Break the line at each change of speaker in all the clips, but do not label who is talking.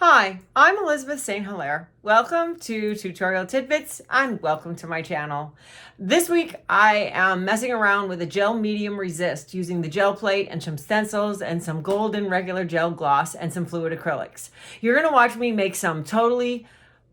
Hi, I'm Elizabeth St. Hilaire. Welcome to Tutorial Tidbits and welcome to my channel. This week I am messing around with a gel medium resist using the gel plate and some stencils and some golden regular gel gloss and some fluid acrylics. You're going to watch me make some totally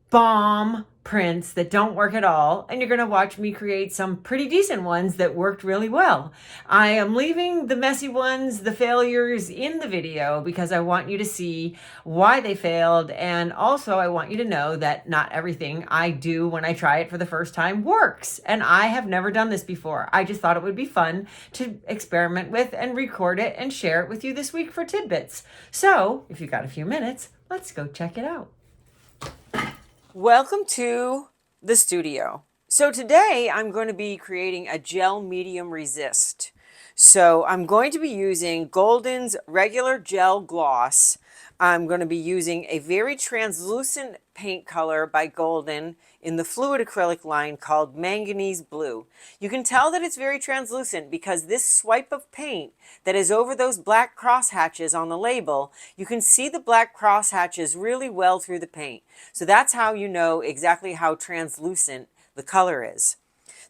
bomb prints that don't work at all, and you're going to watch me create some pretty decent ones that worked really well. I am leaving the messy ones, the failures, in the video because I want you to see why they failed, and also I want you to know that not everything I do when I try it for the first time works, and I have never done this before. I just thought it would be fun to experiment with and record it and share it with you this week for Tidbits. So if you've got a few minutes, let's go check it out. Welcome to the studio. So today I'm going to be creating a gel medium resist. So I'm going to be using Golden's regular gel gloss. I'm going to be using a very translucent paint color by Golden in the fluid acrylic line called Manganese Blue. You can tell that it's very translucent because this swipe of paint that is over those black cross hatches on the label, you can see the black cross hatches really well through the paint. So that's how you know exactly how translucent the color is.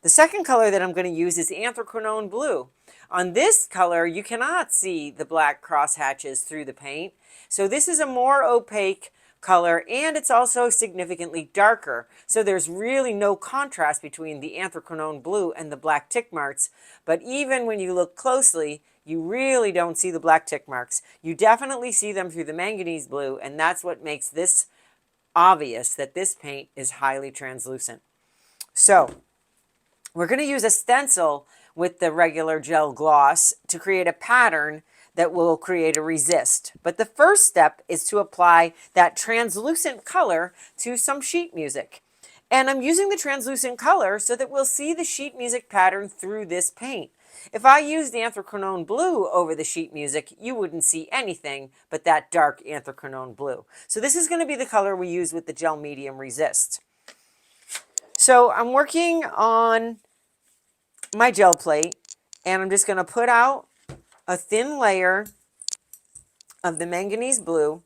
The second color that I'm going to use is Anthracnone Blue. On this color, you cannot see the black cross hatches through the paint. So this is a more opaque color, and it's also significantly darker. So there's really no contrast between the Anthracnone Blue and the black tick marks. But even when you look closely, you really don't see the black tick marks. You definitely see them through the Manganese Blue, and that's what makes this obvious that this paint is highly translucent. So we're going to use a stencil with the regular gel gloss to create a pattern that will create a resist. But the first step is to apply that translucent color to some sheet music. And I'm using the translucent color so that we'll see the sheet music pattern through this paint. If I used Anthracnone Blue over the sheet music, you wouldn't see anything but that dark Anthracnone Blue. So this is going to be the color we use with the gel medium resist. So I'm working on my gel plate, and I'm just going to put out a thin layer of the Manganese Blue,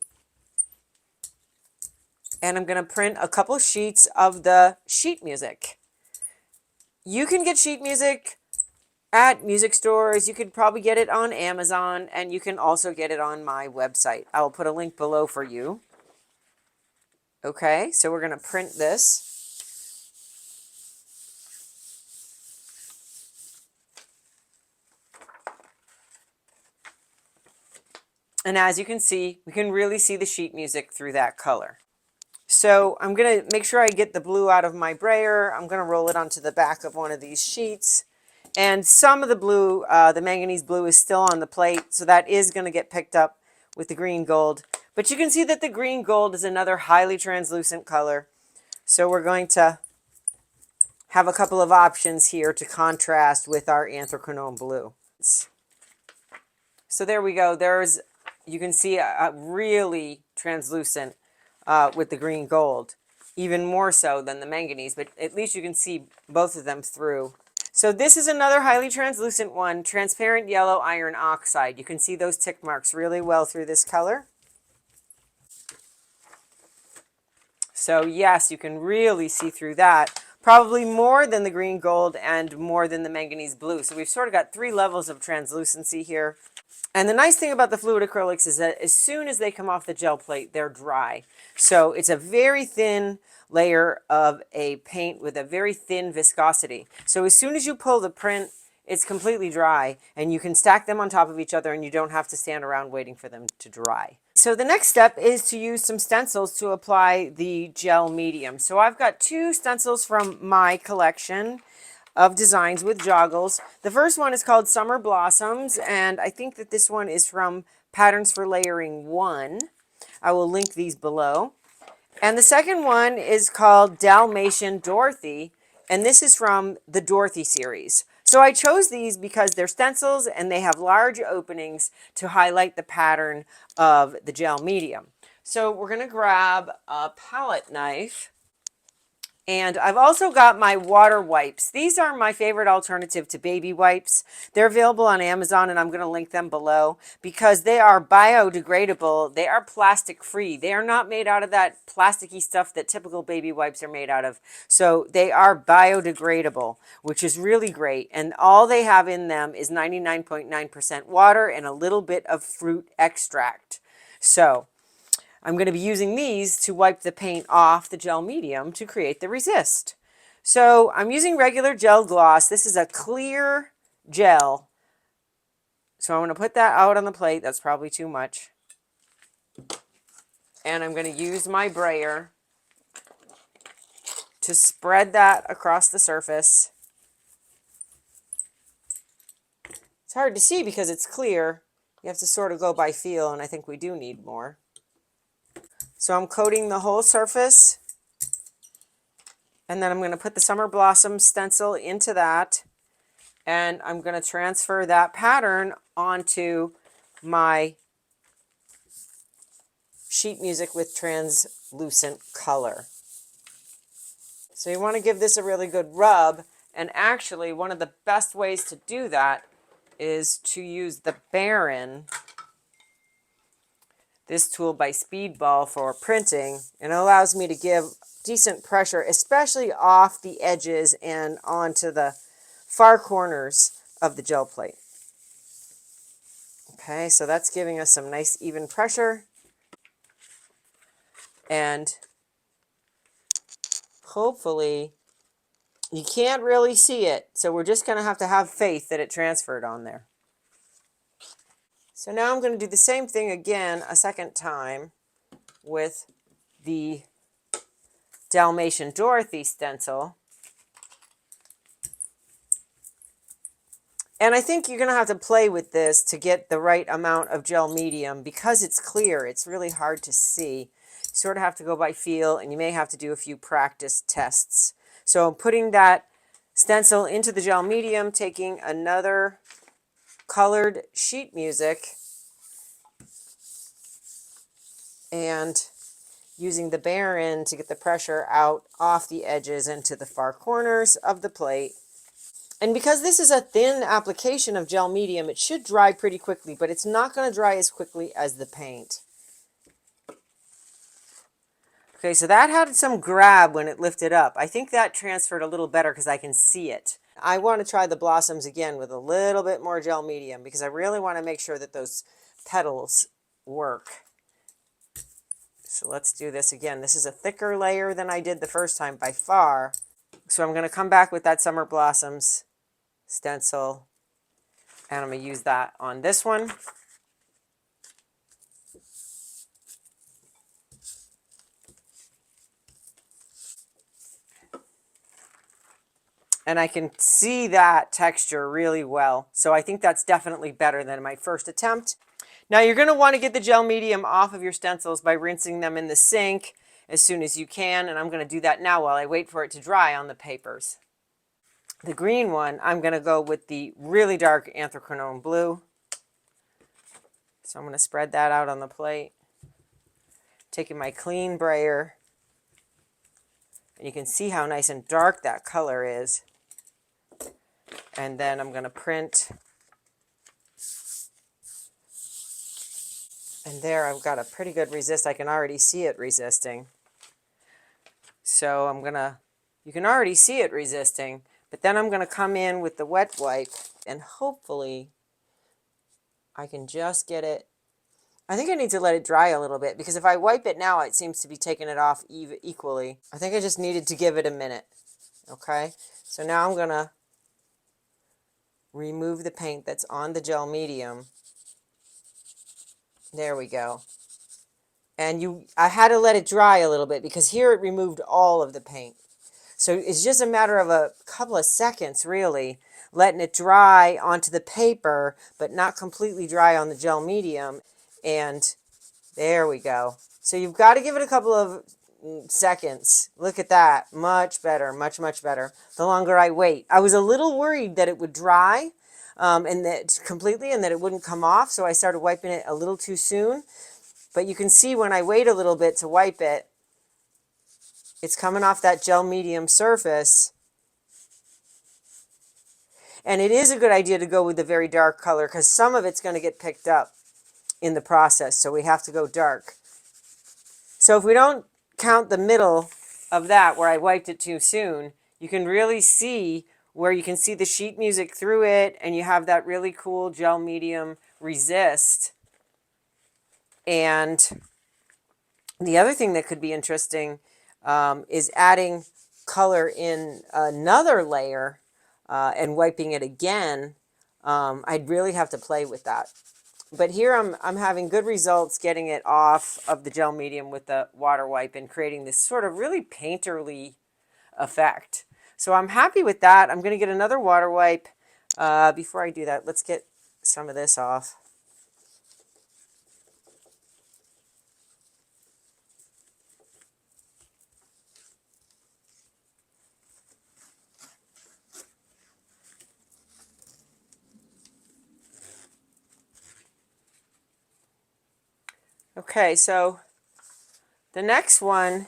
and I'm going to print a couple sheets of the sheet music. You can get sheet music at music stores. You could probably get it on Amazon, and you can also get it on my website. I will put a link below for you. Okay, so we're going to print this. And as you can see, we can really see the sheet music through that color. So I'm going to make sure I get the blue out of my brayer. I'm going to roll it onto the back of one of these sheets. And some of the blue, the Manganese Blue, is still on the plate, so that is going to get picked up with the green gold. But you can see that the green gold is another highly translucent color. So we're going to have a couple of options here to contrast with our Anthracnone Blue. So there we go. You can see a really translucent with the green gold, even more so than the manganese, but at least you can see both of them through. So this is another highly translucent one, transparent yellow iron oxide. You can see those tick marks really well through this color. So yes, you can really see through that, probably more than the green gold and more than the Manganese Blue. So we've sort of got three levels of translucency here. And the nice thing about the fluid acrylics is that as soon as they come off the gel plate, they're dry. So it's a very thin layer of a paint with a very thin viscosity. So as soon as you pull the print, it's completely dry, and you can stack them on top of each other, and you don't have to stand around waiting for them to dry. So the next step is to use some stencils to apply the gel medium. So I've got two stencils from my collection of designs with joggles. The first one is called Summer Blossoms, and I think that this one is from Patterns for Layering 1. I will link these below. And the second one is called Dalmatian Dorothy, and this is from the Dorothy series. So I chose these because they're stencils and they have large openings to highlight the pattern of the gel medium. So we're going to grab a palette knife, And I've also got my water wipes. These are my favorite alternative to baby wipes. They're available on Amazon, and I'm going to link them below because they are biodegradable. They are plastic free. They are not made out of that plasticky stuff that typical baby wipes are made out of. So they are biodegradable, which is really great. And all they have in them is 99.9% water and a little bit of fruit extract. So I'm going to be using these to wipe the paint off the gel medium to create the resist. So I'm using regular gel gloss. This is a clear gel. So I'm going to put that out on the plate. That's probably too much. And I'm going to use my brayer to spread that across the surface. It's hard to see because it's clear. You have to sort of go by feel, and I think we do need more. So I'm coating the whole surface. And then I'm going to put the Summer Blossom stencil into that. And I'm going to transfer that pattern onto my sheet music with translucent color. So you want to give this a really good rub. And actually, one of the best ways to do that is to use the Baron, this tool by Speedball for printing. And it allows me to give decent pressure, especially off the edges and onto the far corners of the gel plate. Okay, so that's giving us some nice even pressure. And hopefully you can't really see it, so we're just going to have faith that it transferred on there. So now I'm going to do the same thing again a second time with the Dalmatian Dorothy stencil. And I think you're going to have to play with this to get the right amount of gel medium. Because it's clear, it's really hard to see. You sort of have to go by feel, and you may have to do a few practice tests. So I'm putting that stencil into the gel medium, taking another colored sheet music and using the Baron to get the pressure out off the edges into the far corners of the plate. And because this is a thin application of gel medium, it should dry pretty quickly, but it's not going to dry as quickly as the paint. Okay, so that had some grab when it lifted up. I think that transferred a little better because I can see it. I want to try the blossoms again with a little bit more gel medium because I really want to make sure that those petals work. So let's do this again. This is a thicker layer than I did the first time by far. So I'm going to come back with that Summer Blossoms stencil, and I'm going to use that on this one. And I can see that texture really well. So I think that's definitely better than my first attempt. Now you're going to want to get the gel medium off of your stencils by rinsing them in the sink as soon as you can. And I'm going to do that now while I wait for it to dry on the papers. The green one, I'm going to go with the really dark anthracnone blue. So I'm going to spread that out on the plate. Taking my clean brayer. And you can see how nice and dark that color is. And then I'm going to print. And there I've got a pretty good resist. I can already see it resisting. So you can already see it resisting. But then I'm going to come in with the wet wipe and hopefully I can just get it. I think I need to let it dry a little bit because if I wipe it now, it seems to be taking it off equally. I think I just needed to give it a minute. Okay, so now I'm going to remove the paint that's on the gel medium. There we go. And I had to let it dry a little bit because here it removed all of the paint. So it's just a matter of a couple of seconds, really, letting it dry onto the paper, but not completely dry on the gel medium. And there we go. So you've got to give it a couple of seconds. Look at that. Much better, much, much better. The longer I wait. I was a little worried that it would dry and that completely and that it wouldn't come off. So I started wiping it a little too soon. But you can see when I wait a little bit to wipe it, It's coming off that gel medium surface. And it is a good idea to go with the very dark color because some of it's going to get picked up in the process. So we have to go dark. So if we don't count the middle of that where I wiped it too soon, you can really see where you can see the sheet music through it, and you have that really cool gel medium resist. And the other thing that could be interesting is adding color in another layer and wiping it again. I'd really have to play with that. But here I'm having good results getting it off of the gel medium with the water wipe and creating this sort of really painterly effect. So I'm happy with that. I'm going to get another water wipe. Before I do that, let's get some of this off. Okay, so the next one,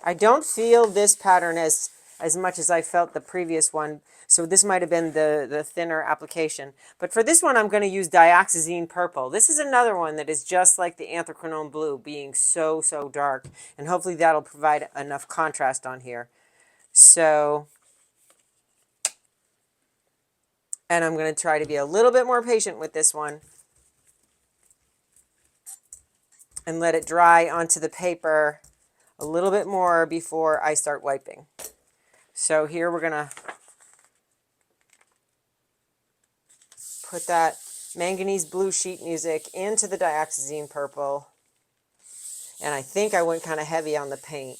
I don't feel this pattern as much as I felt the previous one. So this might have been the thinner application. But for this one, I'm going to use dioxazine purple. This is another one that is just like the anthracnone blue, being so, so dark. And hopefully that'll provide enough contrast on here. So, and I'm going to try to be a little bit more patient with this one and let it dry onto the paper a little bit more before I start wiping. So here we're going to put that manganese blue sheet music into the dioxazine purple. And I think I went kind of heavy on the paint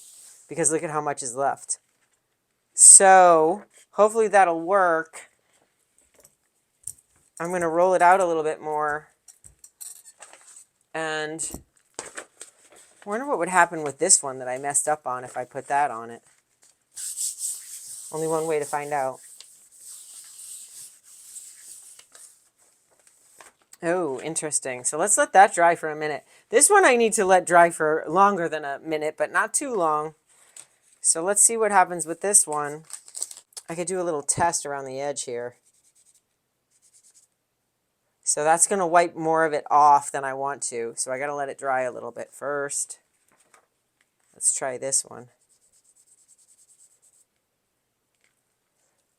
because look at how much is left. So hopefully that'll work. I'm going to roll it out a little bit more. And I wonder what would happen with this one that I messed up on if I put that on it. Only one way to find out. Oh, interesting. So let's let that dry for a minute. This one I need to let dry for longer than a minute, but not too long. So let's see what happens with this one. I could do a little test around the edge here. So that's going to wipe more of it off than I want to. So I got to let it dry a little bit first. Let's try this one.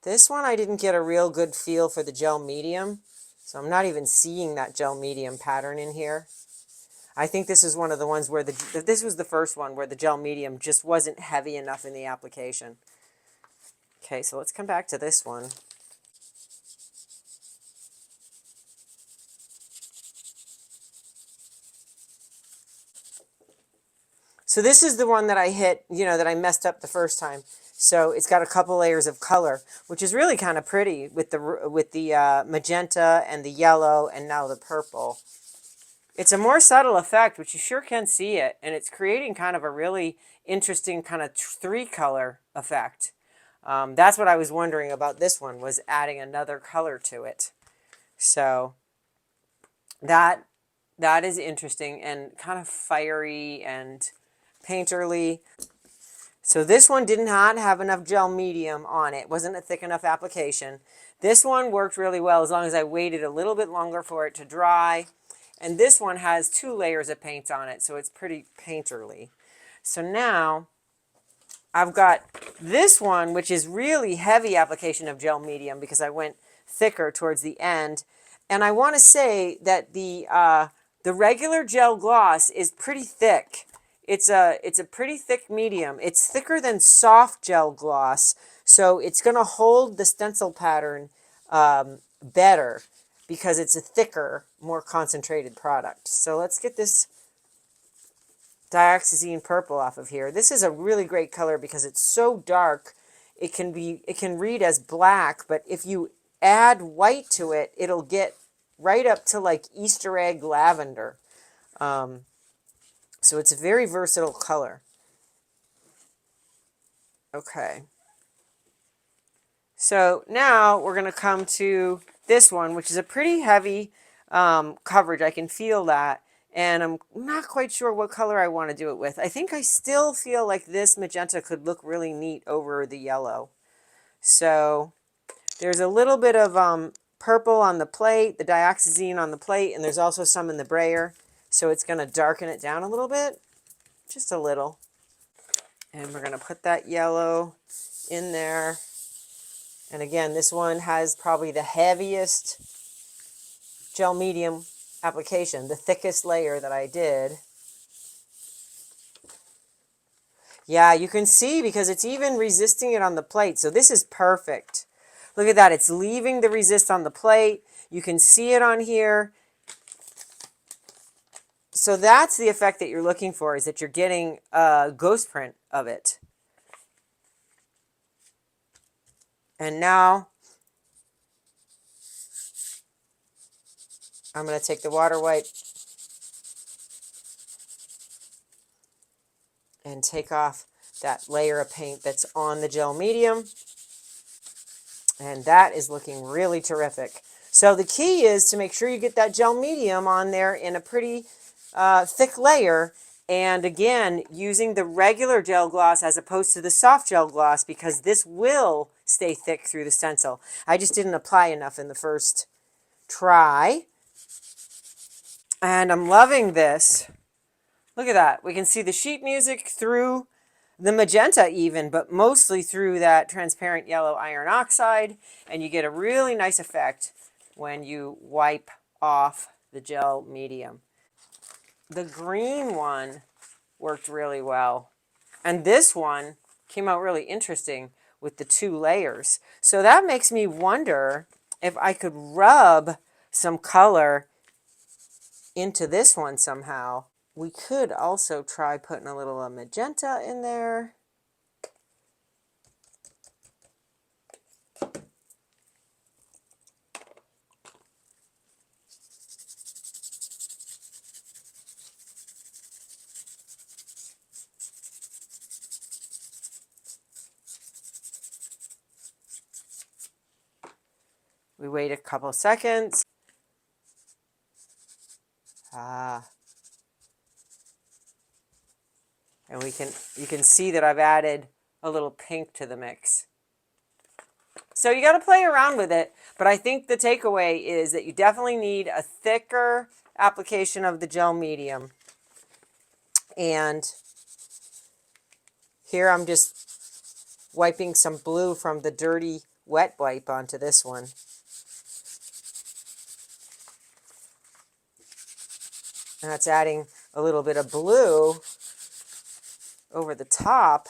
This one I didn't get a real good feel for the gel medium. So I'm not even seeing that gel medium pattern in here. I think this is one of the ones where this was the first one where the gel medium just wasn't heavy enough in the application. Okay, so let's come back to this one. So this is the one that I hit, that I messed up the first time. So it's got a couple layers of color, which is really kind of pretty with the magenta and the yellow and now the purple. It's a more subtle effect, but you sure can see it. And it's creating kind of a really interesting kind of three-color effect. That's what I was wondering about this one, was adding another color to it. So that is interesting and kind of fiery and painterly. So this one did not have enough gel medium on it. Wasn't a thick enough application. This one worked really well as long as I waited a little bit longer for it to dry. And this one has 2 layers of paint on it, so it's pretty painterly. So now I've got this one, which is really heavy application of gel medium because I went thicker towards the end. And I want to say that the regular gel gloss is pretty thick. It's a pretty thick medium. It's thicker than soft gel gloss, so it's going to hold the stencil pattern better because it's a thicker, more concentrated product. So let's get this dioxazine purple off of here. This is a really great color because it's so dark. It can read as black, but if you add white to it, it'll get right up to like Easter egg lavender. So it's a very versatile color. Okay. So now we're going to come to this one, which is a pretty heavy coverage. I can feel that. and I'm not quite sure what color I want to do it with. I think I still feel like this magenta could look really neat over the yellow. So there's a little bit of purple on the plate, the dioxazine on the plate, and there's also some in the brayer. So it's going to darken it down a little bit, just a little. And we're going to put that yellow in there. And again, this one has probably the heaviest gel medium application, the thickest layer that I did. Yeah, you can see because it's even resisting it on the plate. So this is perfect. Look at that. It's leaving the resist on the plate. You can see it on here. So that's the effect that you're looking for, is that you're getting a ghost print of it. And now I'm going to take the water wipe and take off that layer of paint that's on the gel medium. And that is looking really terrific. So the key is to make sure you get that gel medium on there in a pretty thick layer. And again, using the regular gel gloss as opposed to the soft gel gloss, because this will stay thick through the stencil. I just didn't apply enough in the first try. And I'm loving this. Look at that. We can see the sheet music through the magenta even, but mostly through that transparent yellow iron oxide. And you get a really nice effect when you wipe off the gel medium. The green one worked really well. And this one came out really interesting with the 2 layers. So that makes me wonder if I could rub some color into this one somehow. We could also try putting a little magenta in there. We wait a couple seconds. And you can see that I've added a little pink to the mix. So you got to play around with it, but I think the takeaway is that you definitely need a thicker application of the gel medium. And here I'm just wiping some blue from the dirty wet wipe onto this one. And that's adding a little bit of blue over the top.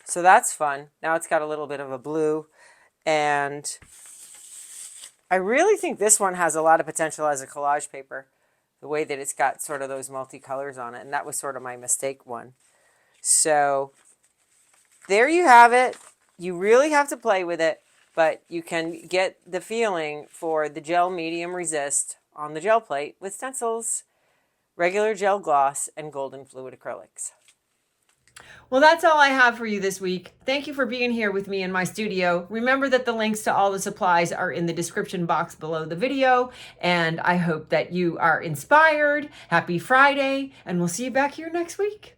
So that's fun. Now it's got a little bit of a blue. And I really think this one has a lot of potential as a collage paper, the way that it's got sort of those multicolors on it. And that was sort of my mistake one. So there you have it. You really have to play with it, but you can get the feeling for the gel medium resist on the gel plate with stencils, regular gel gloss, and golden fluid acrylics. Well, that's all I have for you this week. Thank you for being here with me in my studio. Remember that the links to all the supplies are in the description box below the video, and I hope that you are inspired. Happy Friday, and we'll see you back here next week.